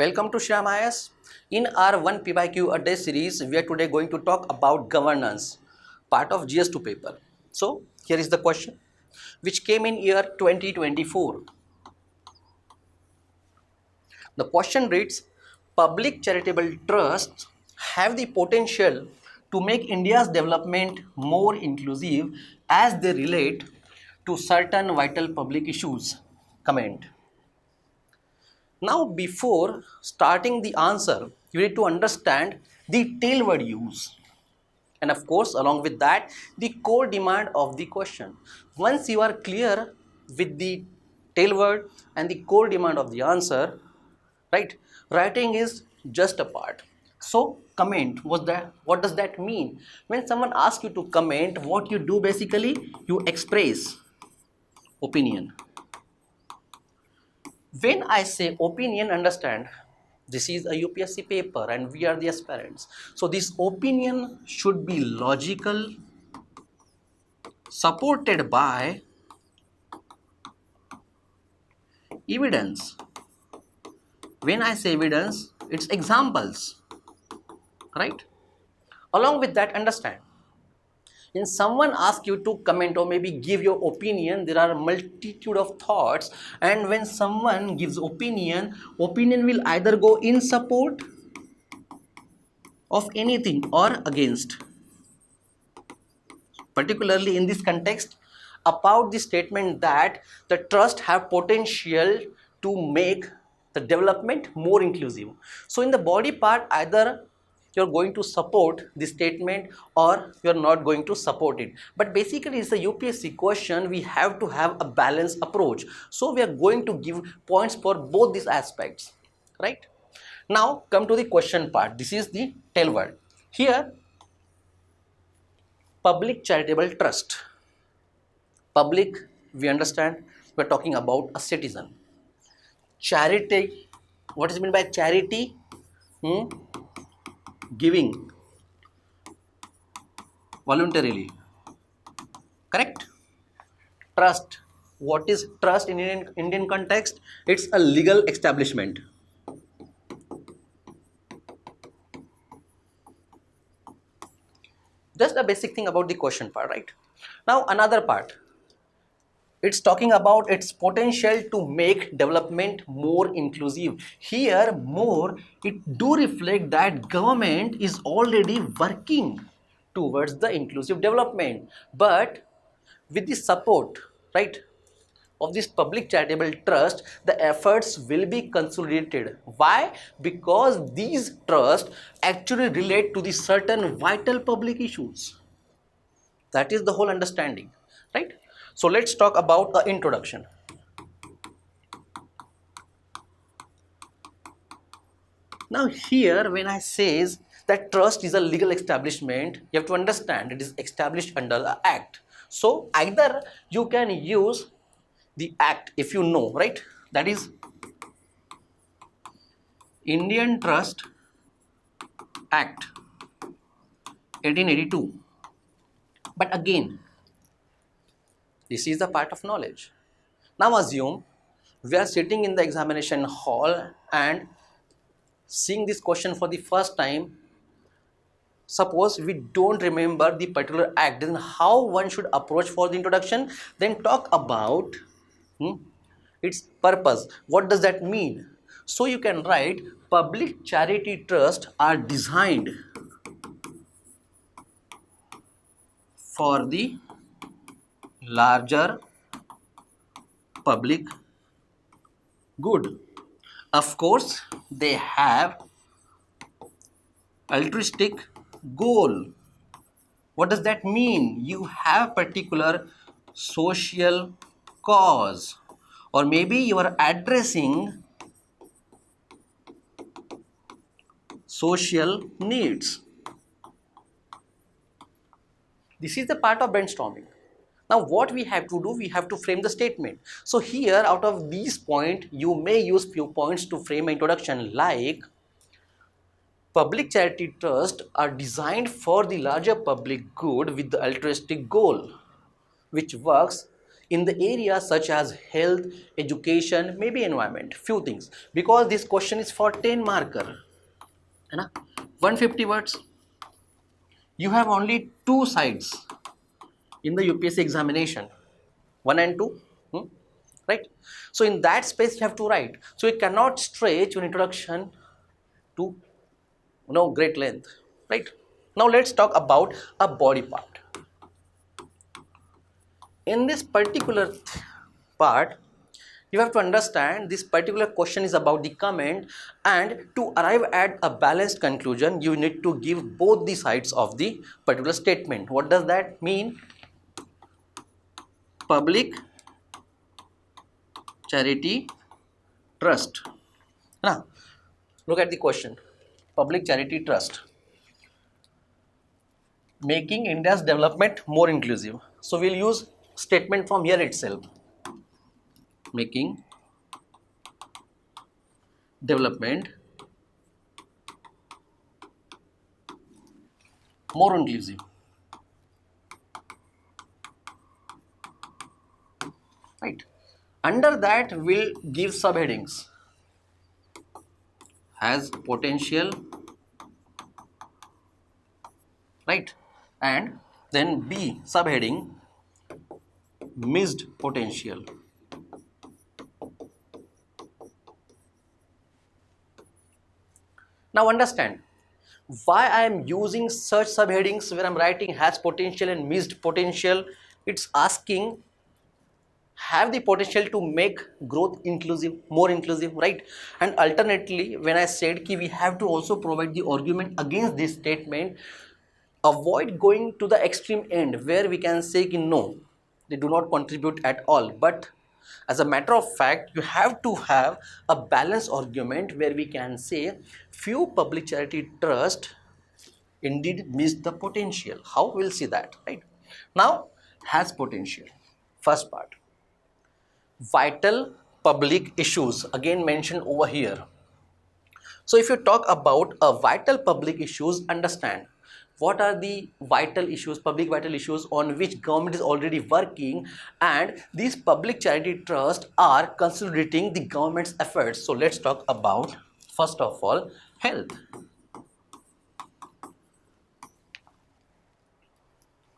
Welcome to Sriram IAS. In our one PYQ a day series, we are today going to talk about governance, part of GS-2 paper. So here is the question, which came in year 2024. The question reads: Public charitable trusts have the potential to make India's development more inclusive as they relate to certain vital public issues. Comment. Now, before starting the answer, you need to understand the tailword use. And of course, along with that, the core demand of the question. Once you are clear with the tailword and the core demand of the answer, right, writing is just a part. So, comment, what does that mean? When someone asks you to comment, what you do basically, you express opinion. When I say opinion, understand this is a UPSC paper and we are the aspirants. So this opinion should be logical, supported by evidence. When I say evidence, it's examples, right? Along with that, understand, when someone asks you to comment or maybe give your opinion, there are a multitude of thoughts, and when someone gives opinion will either go in support of anything or against. Particularly in this context, about the statement that the trust have potential to make the development more inclusive. So in the body part, either you're going to support the statement or you're not going to support it. But basically it's a UPSC question, we have to have a balanced approach. So we are going to give points for both these aspects, right? Now come to the question part. This is the tailword. Here, public charitable trust. Public, we understand, we're talking about a citizen. Charity, what is meant by charity? Giving voluntarily, correct? Trust, what is trust in Indian context? It's a legal establishment. Just a basic thing about the question part, right? Now another part, it's talking about its potential to make development more inclusive. Here, more, it do reflect that government is already working towards the inclusive development, but with the support, right, of this public charitable trust, the efforts will be consolidated. Why? Because these trusts actually relate to the certain vital public issues. That is the whole understanding, right? So let's talk about the introduction. Now here, when I says that trust is a legal establishment, you have to understand it is established under the act. So either you can use the act, if you know, right, that is Indian Trust Act 1882. But again, this is the part of knowledge. Now assume we are sitting in the examination hall and seeing this question for the first time. Suppose we don't remember the particular act, then how one should approach for the introduction? Then talk about its purpose. What does that mean? So you can write public charity trusts are designed for the larger public good. Of course, they have altruistic goal. What does that mean? You have particular social cause, or maybe you are addressing social needs. This is the part of brainstorming. Now what we have to do, we have to frame the statement. So here, out of these points, you may use few points to frame an introduction, like public charity trusts are designed for the larger public good with the altruistic goal, which works in the areas such as health, education, maybe environment, few things, because this question is for 10 marker, है ना, 150 words. You have only two sides in the UPSC examination, 1 and 2, right? So in that space you have to write. So you cannot stretch your introduction to great length, right? Now let's talk about a body part. In this particular part, you have to understand this particular question is about the comment, and to arrive at a balanced conclusion you need to give both the sides of the particular statement. What does that mean? Public charity trust. Now look at the question. Public charity trust, making India's development more inclusive. So we'll use statement from here itself. Making development more inclusive. Right. Under that we'll give subheadings. Has potential, right? And then B subheading, missed potential. Now understand why I am using such subheadings where I am writing has potential and missed potential. It's asking have the potential to make growth inclusive, more inclusive, right? And alternately, when I said ki we have to also provide the argument against this statement, avoid going to the extreme end where we can say ki no, they do not contribute at all. But as a matter of fact, you have to have a balanced argument where we can say few public charity trusts indeed missed the potential. How? We'll see that, right? Now, has potential. First part. Vital public issues, again mentioned over here. So if you talk about a vital public issues, understand what are the vital issues, public vital issues on which government is already working, and these public charity trusts are consolidating the government's efforts. So let's talk about, first of all, health.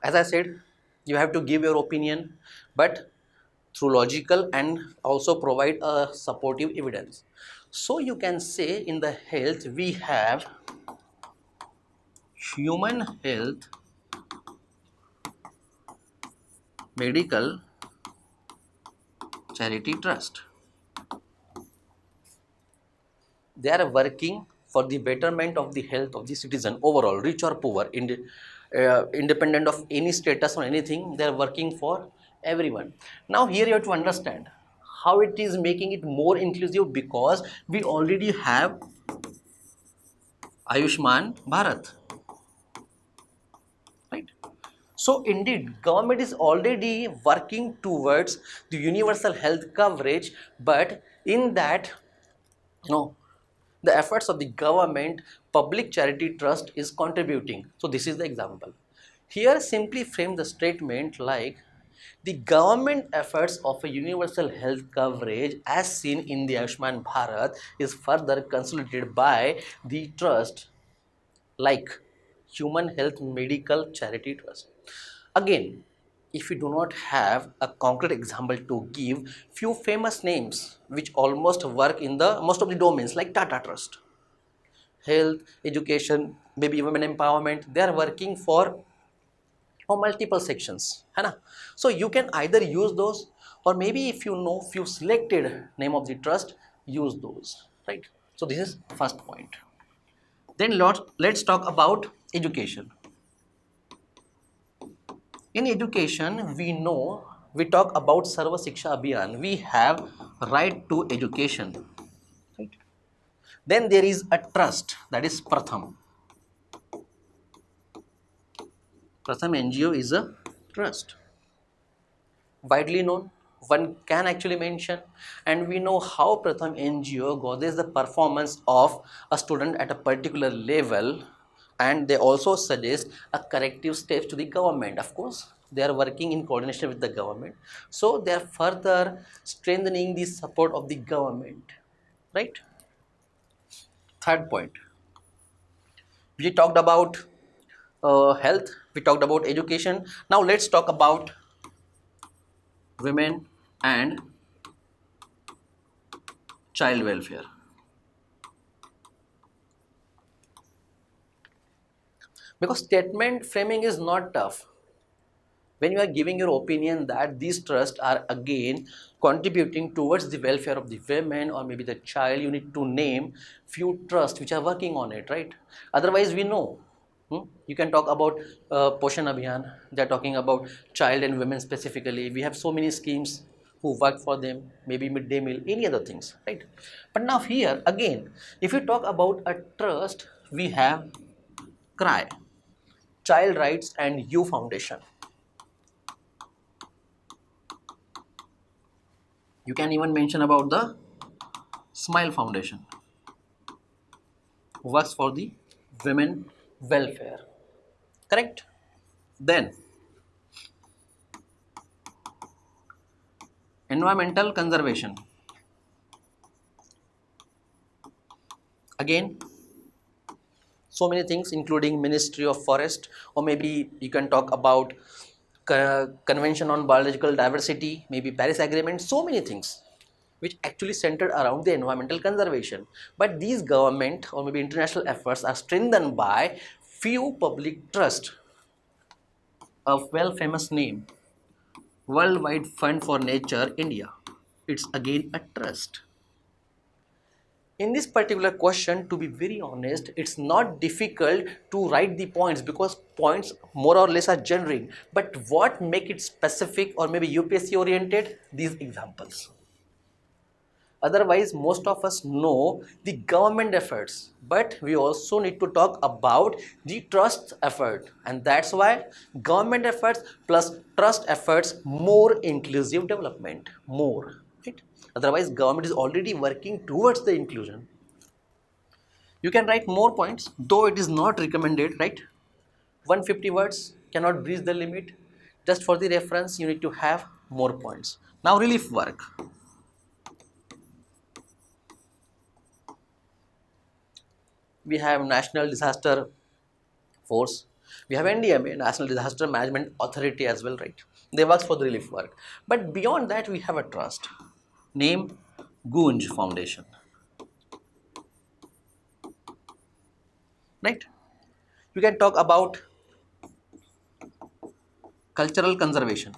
As I said, you have to give your opinion, but through logical and also provide a supportive evidence. So you can say in the health we have human health medical charity trust. They are working for the betterment of the health of the citizen overall, rich or poor, independent of any status or anything. They are working for everyone. Now here you have to understand how it is making it more inclusive, because we already have Ayushman Bharat, right? So indeed government is already working towards the universal health coverage, but in that the efforts of the government, public charity trust is contributing. So this is the example. Here simply frame the statement like the government efforts of a universal health coverage as seen in the Ayushman Bharat is further consolidated by the trust like Human Health Medical Charity Trust. Again, if you do not have a concrete example to give, few famous names which almost work in the most of the domains like Tata Trust, health, education, maybe women empowerment, they are working for multiple sections, है ना? So you can either use those, or maybe if you know few selected name of the trust, use those, right? So this is first point. Then let's talk about education. In education, we talk about Sarva Shiksha Abhiyan. We have right to education, right? Then there is a trust, that is Pratham. Pratham NGO is a trust, widely known, one can actually mention, and we know how Pratham NGO gauges the performance of a student at a particular level, and they also suggest a corrective steps to the government. Of course, they are working in coordination with the government, so they are further strengthening the support of the government, right? Third point, we talked about health, we talked about education. Now let's talk about women and child welfare. Because statement framing is not tough. When you are giving your opinion that these trusts are again contributing towards the welfare of the women or maybe the child, you need to name few trusts which are working on it, right? Otherwise we know. You can talk about Poshan Abhiyan, they are talking about child and women specifically. We have so many schemes who work for them, maybe midday meal, any other things, right? But now here again, if you talk about a trust, we have CRY, Child Rights and You Foundation. You can even mention about the Smile Foundation, who works for the women welfare. Correct? Then, environmental conservation. Again, so many things, including Ministry of Forest, or maybe you can talk about Convention on Biological Diversity, maybe Paris Agreement, so many things which actually centered around the environmental conservation. But these government or maybe international efforts are strengthened by few public trust. A well famous name, Worldwide Fund for Nature India. It's again a trust. In this particular question, to be very honest, it's not difficult to write the points because points more or less are generic. But what make it specific or maybe UPSC oriented? These examples. Otherwise, most of us know the government efforts, but we also need to talk about the trust effort, and that's why government efforts plus trust efforts, more inclusive development, more, right? Otherwise, government is already working towards the inclusion. You can write more points, though it is not recommended, right? 150 words cannot breach the limit. Just for the reference, you need to have more points. Now, relief work. We have National Disaster Force, we have NDMA, National Disaster Management Authority as well, right? They work for the relief work. But beyond that, we have a trust. Name Gunj Foundation, right? You can talk about cultural conservation,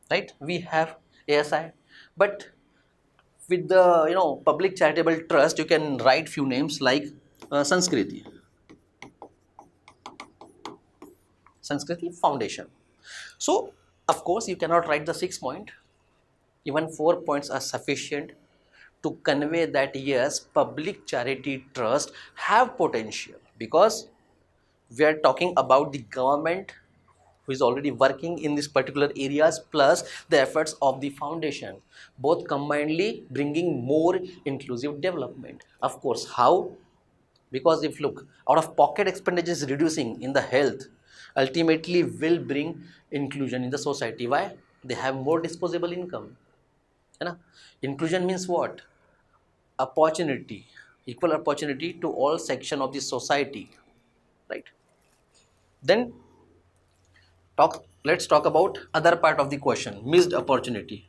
right? We have ASI, but with the public charitable trust, you can write few names like Sanskriti Foundation. So of course you cannot write the 6 point, even 4 points are sufficient to convey that yes, public charity trust have potential, because we are talking about the government who is already working in these particular areas plus the efforts of the foundation, both combinedly bringing more inclusive development. Of course, how? Because if look, out of pocket expenditure is reducing in the health, ultimately will bring inclusion in the society. Why? They have more disposable income. है ना? Inclusion means what? Opportunity, equal opportunity to all section of the society, right? Then let's talk about other part of the question, missed opportunity.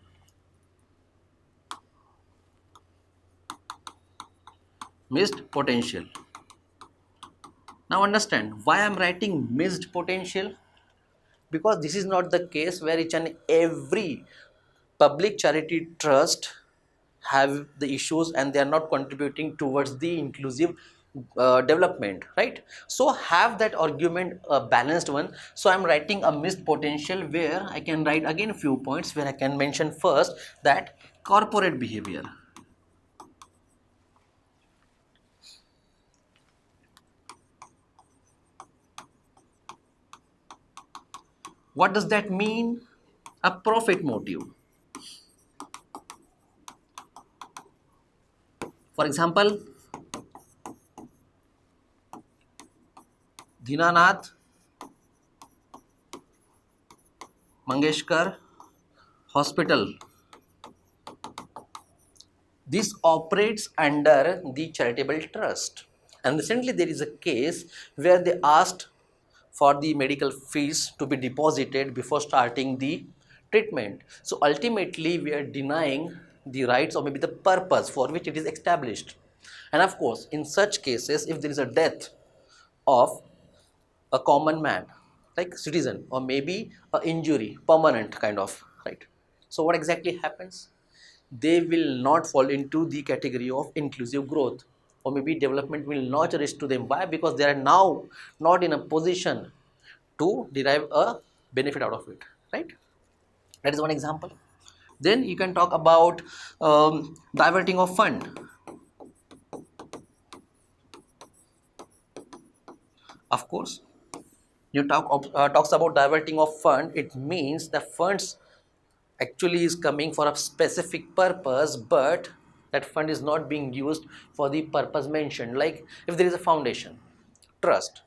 Missed potential. Now understand why I'm writing missed potential, because this is not the case where each and every public charity trust have the issues and they are not contributing towards the inclusive development, right? So have that argument a balanced one. So I'm writing a missed potential where I can write again few points where I can mention first that corporate behavior. What does that mean? A profit motive. For example, Dinanath Mangeshkar Hospital. This operates under the charitable trust. And recently there is a case where they asked for the medical fees to be deposited before starting the treatment. So ultimately we are denying the rights or maybe the purpose for which it is established. And of course, in such cases, if there is a death of a common man, like citizen, or maybe a injury, permanent kind of, right? So what exactly happens? They will not fall into the category of inclusive growth, or maybe development will not reach to them. Why? Because they are now not in a position to derive a benefit out of it, right? That is one example. Then you can talk about diverting of fund. Of course, you talks about diverting of fund. It means the funds actually is coming for a specific purpose, but that fund is not being used for the purpose mentioned. Like if there is a foundation, trust,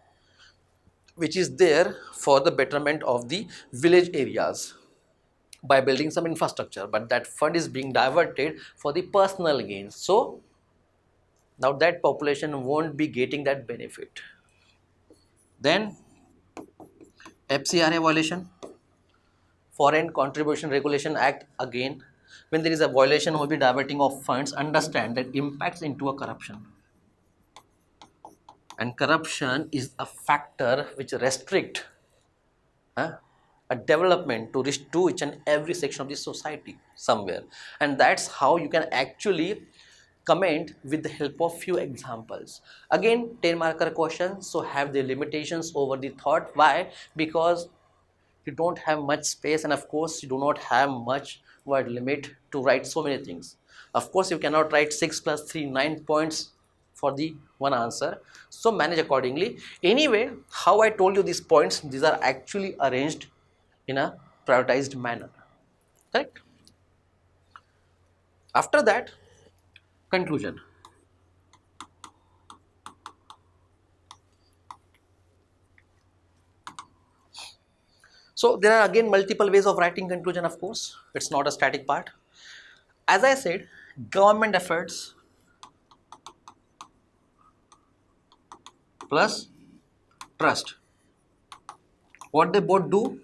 which is there for the betterment of the village areas by building some infrastructure, but that fund is being diverted for the personal gains, so now that population won't be getting that benefit. Then FCRA violation, Foreign Contribution Regulation Act. Again, when there is a violation will be diverting of funds, understand that impacts into a corruption, and corruption is a factor which restrict a development to reach to each and every section of the society somewhere. And that's how you can actually comment with the help of few examples. Again, 10 marker questions, so have the limitations over the thought. Why? Because you don't have much space, and of course you do not have much word limit to write so many things. Of course you cannot write 6 plus 3 9 points for the one answer, so manage accordingly. Anyway, how I told you these points, these are actually arranged in a prioritized manner, correct? After that, conclusion. So there are again multiple ways of writing conclusion. Of course, it's not a static part. As I said, government efforts plus trust. What they both do?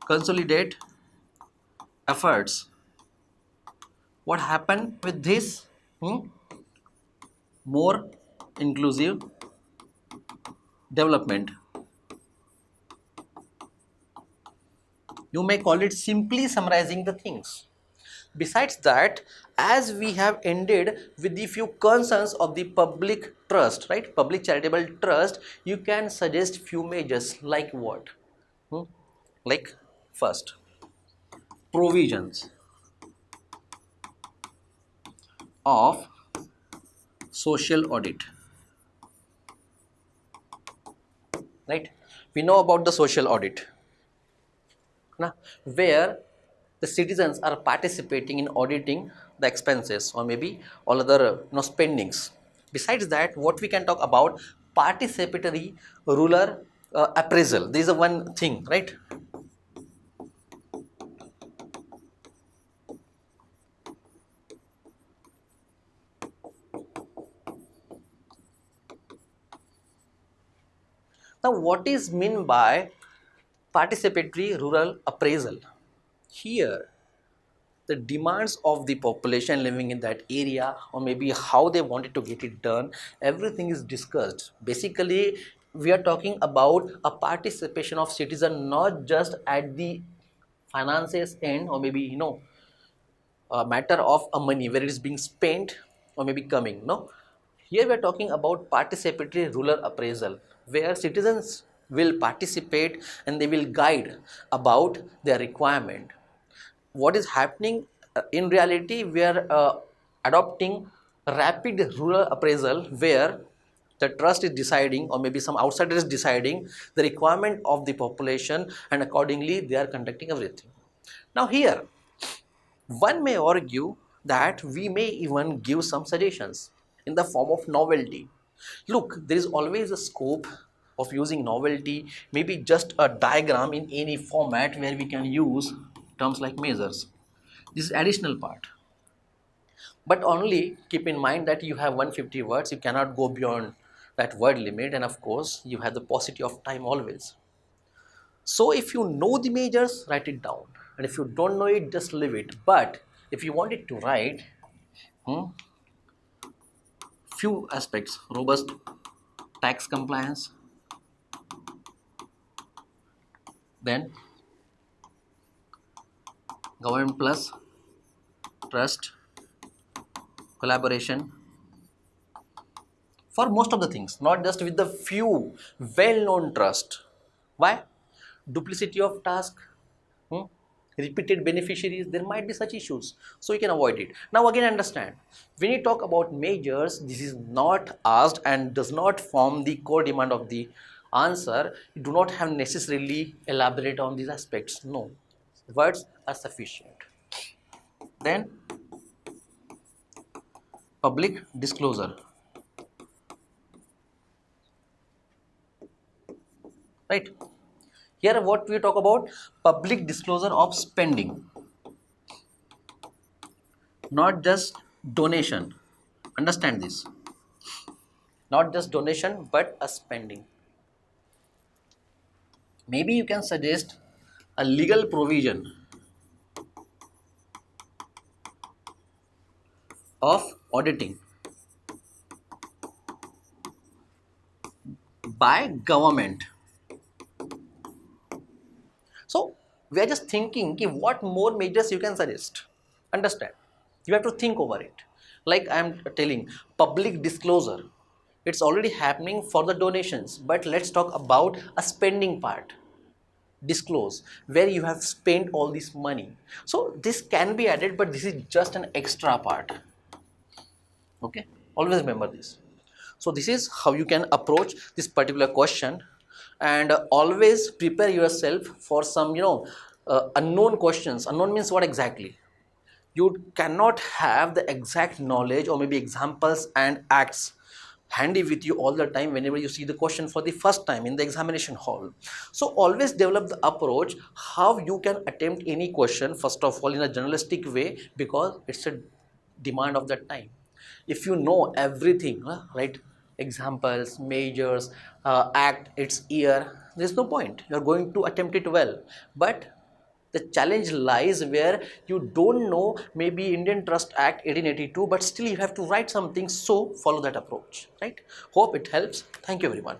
Consolidate efforts. What happened with this? More inclusive development. You may call it simply summarizing the things. Besides that, as we have ended with the few concerns of the public trust, right? Public charitable trust, you can suggest few measures like what? Like first, provisions of social audit, right? We know about the social audit, where the citizens are participating in auditing the expenses or maybe all other spendings. Besides that, what we can talk about, participatory rural appraisal. This is one thing, right? Now what is meant by participatory rural appraisal? Here the demands of the population living in that area, or maybe how they wanted to get it done, everything is discussed. Basically we are talking about a participation of citizen, not just at the finances end, or maybe a matter of a money where it is being spent or maybe coming. No, here we are talking about participatory rural appraisal, where citizens will participate and they will guide about their requirement. What is happening in reality, we are adopting rapid rural appraisal, where the trust is deciding or maybe some outsider is deciding the requirement of the population, and accordingly they are conducting everything. Now here one may argue that we may even give some suggestions in the form of novelty. Look, there is always a scope of using novelty, maybe just a diagram in any format where we can use terms like measures. This is additional part. But only keep in mind that you have 150 words, you cannot go beyond that word limit, and of course you have the paucity of time always. So if you know the measures, write it down, and if you don't know it, just leave it. But if you want it to write few aspects: robust tax compliance, then government plus trust, collaboration, for most of the things, not just with the few well-known trust. Why? Duplicity of task, repeated beneficiaries, there might be such issues, so you can avoid it. Now again, understand, when you talk about majors, this is not asked and does not form the core demand of the answer. You do not have necessarily elaborate on these aspects. No, words are sufficient. Then public disclosure, right? Here what we talk about, public disclosure of spending, not just donation. Understand this, not just donation but a spending. Maybe you can suggest a legal provision of auditing by government. So we are just thinking what more measures you can suggest. Understand, you have to think over it. Like I am telling, public disclosure, it's already happening for the donations, but let's talk about a spending part. Disclose where you have spent all this money. So this can be added, but this is just an extra part. Okay, always remember this. So this is how you can approach this particular question, and always prepare yourself for some unknown questions. Unknown means what exactly? You cannot have the exact knowledge or maybe examples and acts handy with you all the time whenever you see the question for the first time in the examination hall. So always develop the approach how you can attempt any question, first of all in a journalistic way, because it's a demand of that time. If you know everything, right, examples, measures, act, its year, there's no point. You're going to attempt it well, but the challenge lies where you don't know maybe Indian Trust Act 1882, but still you have to write something. So follow that approach, right? Hope it helps. Thank you everyone.